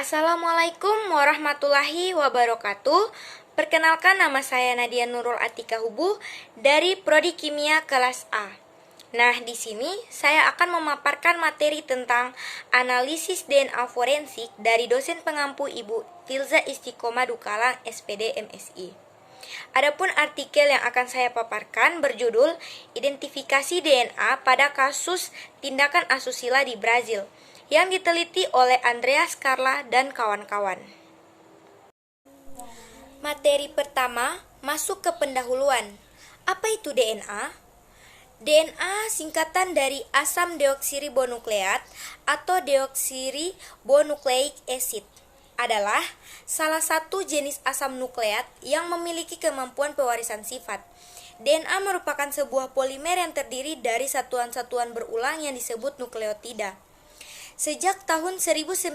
Assalamualaikum warahmatullahi wabarakatuh. Perkenalkan, nama saya Nadia Nurul Atika Hubu dari Prodi Kimia kelas A. Nah, di sini saya akan memaparkan materi tentang analisis DNA forensik dari dosen pengampu Ibu Tilza Istiqomah Dukalang, SPD MSI. Adapun artikel yang akan saya paparkan berjudul Identifikasi DNA pada kasus tindakan asusila di Brazil, yang diteliti oleh Andreas Carla dan kawan-kawan. Materi pertama, masuk ke pendahuluan. Apa itu DNA? DNA singkatan dari asam deoksiribonukleat atau deoksiribonucleic acid, adalah salah satu jenis asam nukleat yang memiliki kemampuan pewarisan sifat. DNA merupakan sebuah polimer yang terdiri dari satuan-satuan berulang yang disebut nukleotida. Sejak tahun 1985,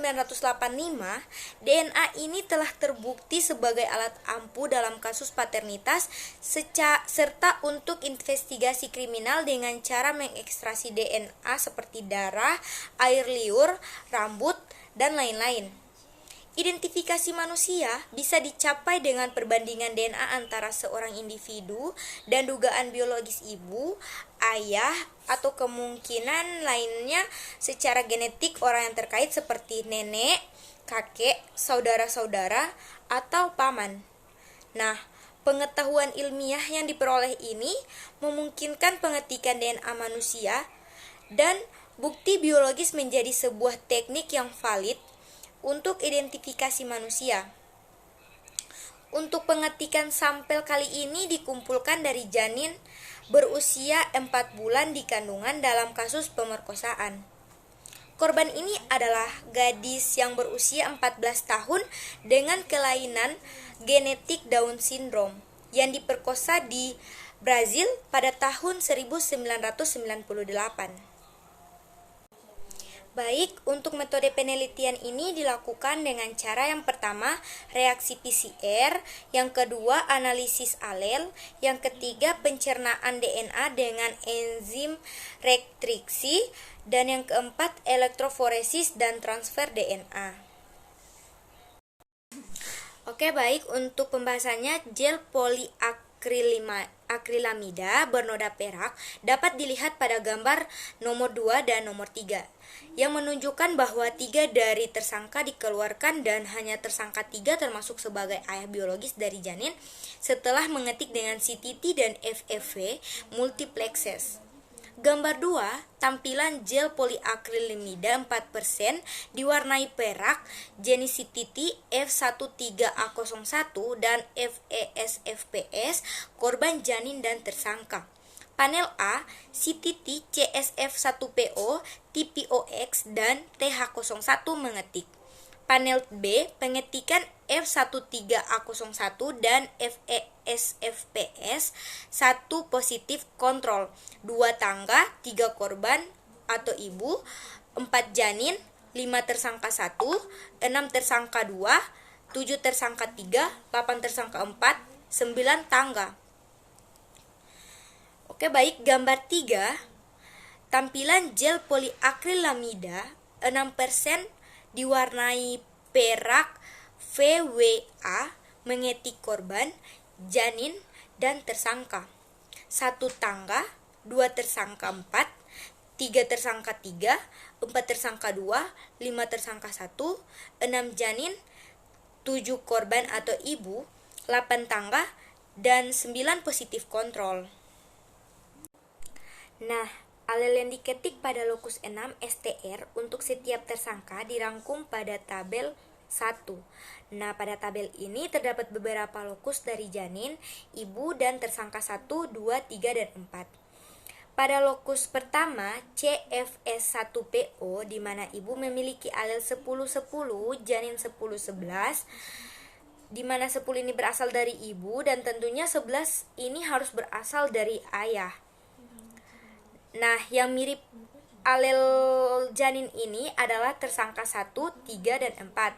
DNA ini telah terbukti sebagai alat ampuh dalam kasus paternitas serta untuk investigasi kriminal dengan cara mengekstraksi DNA seperti darah, air liur, rambut, dan lain-lain. Identifikasi manusia bisa dicapai dengan perbandingan DNA antara seorang individu dan dugaan biologis ibu, ayah, atau kemungkinan lainnya secara genetik orang yang terkait seperti nenek, kakek, saudara-saudara, atau paman. Nah, pengetahuan ilmiah yang diperoleh ini memungkinkan pengetikan DNA manusia dan bukti biologis menjadi sebuah teknik yang valid untuk identifikasi manusia. Untuk pengetikan sampel kali ini dikumpulkan dari janin berusia 4 bulan di kandungan dalam kasus pemerkosaan. Korban ini adalah gadis yang berusia 14 tahun dengan kelainan genetik Down syndrome yang diperkosa di Brazil pada tahun 1998. Baik, untuk metode penelitian ini dilakukan dengan cara yang pertama, reaksi PCR, yang kedua, analisis alel, yang ketiga, pencernaan DNA dengan enzim restriksi, dan yang keempat, elektroforesis dan transfer DNA. Oke, baik, untuk pembahasannya, gel poliakrilamida bernoda perak dapat dilihat pada gambar nomor 2 dan nomor 3 yang menunjukkan bahwa 3 dari tersangka dikeluarkan dan hanya tersangka 3 termasuk sebagai ayah biologis dari janin setelah mengetik dengan CTT dan FFV multiplexes. Gambar 2, tampilan gel poliakrilamida 4% diwarnai perak jenis CTT F13A01 dan FESFPS korban janin dan tersangka. Panel A, CTT CSF1PO, TPOX, dan TH01 mengetik. Panel B, pengetikan F13A01 dan FESFPS 1 positif kontrol, 2 tangga, 3 korban atau ibu, 4 janin, 5 tersangka 1, 6 tersangka 2, 7 tersangka 3, 8 tersangka 4, 9 tangga. Oke, baik, gambar 3, tampilan gel poliakrilamida 6% diwarnai perak VWA mengetik korban, janin, dan tersangka. 1 tangga, 2 tersangka 4, 3 tersangka 3, 4 tersangka 2, 5 tersangka 1, 6 janin, 7 korban atau ibu, 8 tangga, dan 9 positif kontrol. Nah, alel yang diketik pada lokus 6 STR untuk setiap tersangka dirangkum pada tabel 1. Nah, pada tabel ini terdapat beberapa lokus dari janin, ibu, dan tersangka 1, 2, 3, dan 4. Pada lokus pertama, CFS1PO, di mana ibu memiliki alel 10-10, janin 10-11, di mana 10 ini berasal dari ibu, dan tentunya 11 ini harus berasal dari ayah. Nah, yang mirip alel janin ini adalah tersangka 1, 3, dan 4.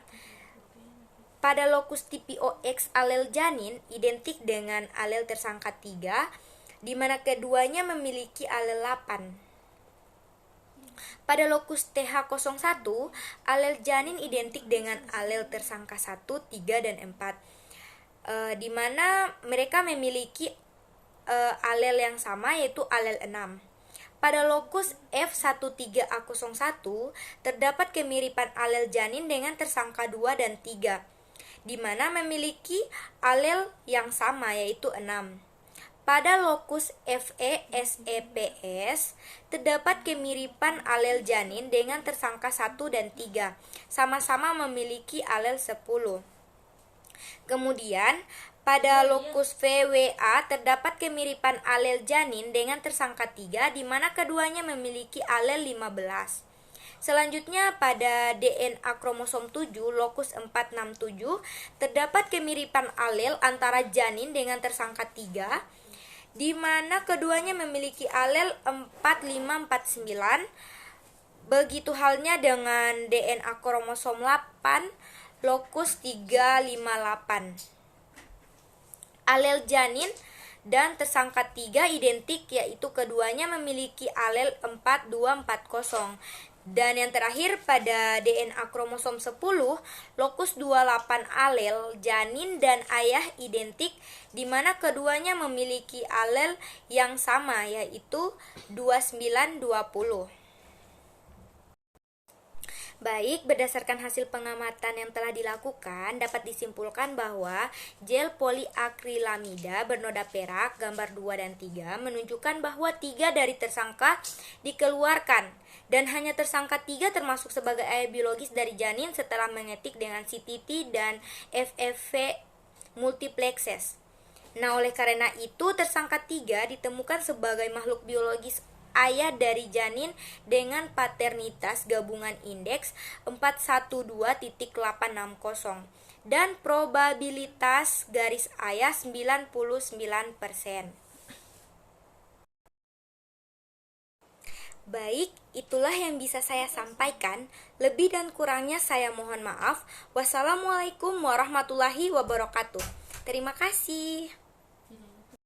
Pada lokus TPOX alel janin identik dengan alel tersangka 3, di mana keduanya memiliki alel 8. Pada lokus TH01, alel janin identik dengan alel tersangka 1, 3, dan 4, di mana mereka memiliki alel yang sama, yaitu alel 6. Pada lokus F13A01 terdapat kemiripan alel janin dengan tersangka 2 dan 3, di mana memiliki alel yang sama, yaitu 6. Pada lokus FESEPS terdapat kemiripan alel janin dengan tersangka 1 dan 3, sama-sama memiliki alel 10. Kemudian, pada lokus VWA terdapat kemiripan alel janin dengan tersangka 3, di mana keduanya memiliki alel 15. Selanjutnya, pada DNA kromosom 7, lokus 467, terdapat kemiripan alel antara janin dengan tersangka 3, di mana keduanya memiliki alel 4549. Begitu halnya dengan DNA kromosom 8, lokus 358. Alel janin dan tersangka 3 identik, yaitu keduanya memiliki alel 4240. Dan yang terakhir, pada DNA kromosom 10, lokus 28 alel janin dan ayah identik, di mana keduanya memiliki alel yang sama, yaitu 2920. Baik, berdasarkan hasil pengamatan yang telah dilakukan, dapat disimpulkan bahwa gel poliakrilamida bernoda perak gambar 2 dan 3 menunjukkan bahwa 3 dari tersangka dikeluarkan dan hanya tersangka 3 termasuk sebagai ayah biologis dari janin setelah mengetik dengan CTT dan FFV multiplexes. Nah, oleh karena itu tersangka 3 ditemukan sebagai makhluk biologis ayah dari janin dengan paternitas gabungan indeks 412.860 dan probabilitas garis ayah 99%. Baik, itulah yang bisa saya sampaikan. Lebih dan kurangnya saya mohon maaf. Wassalamualaikum warahmatullahi wabarakatuh. Terima kasih.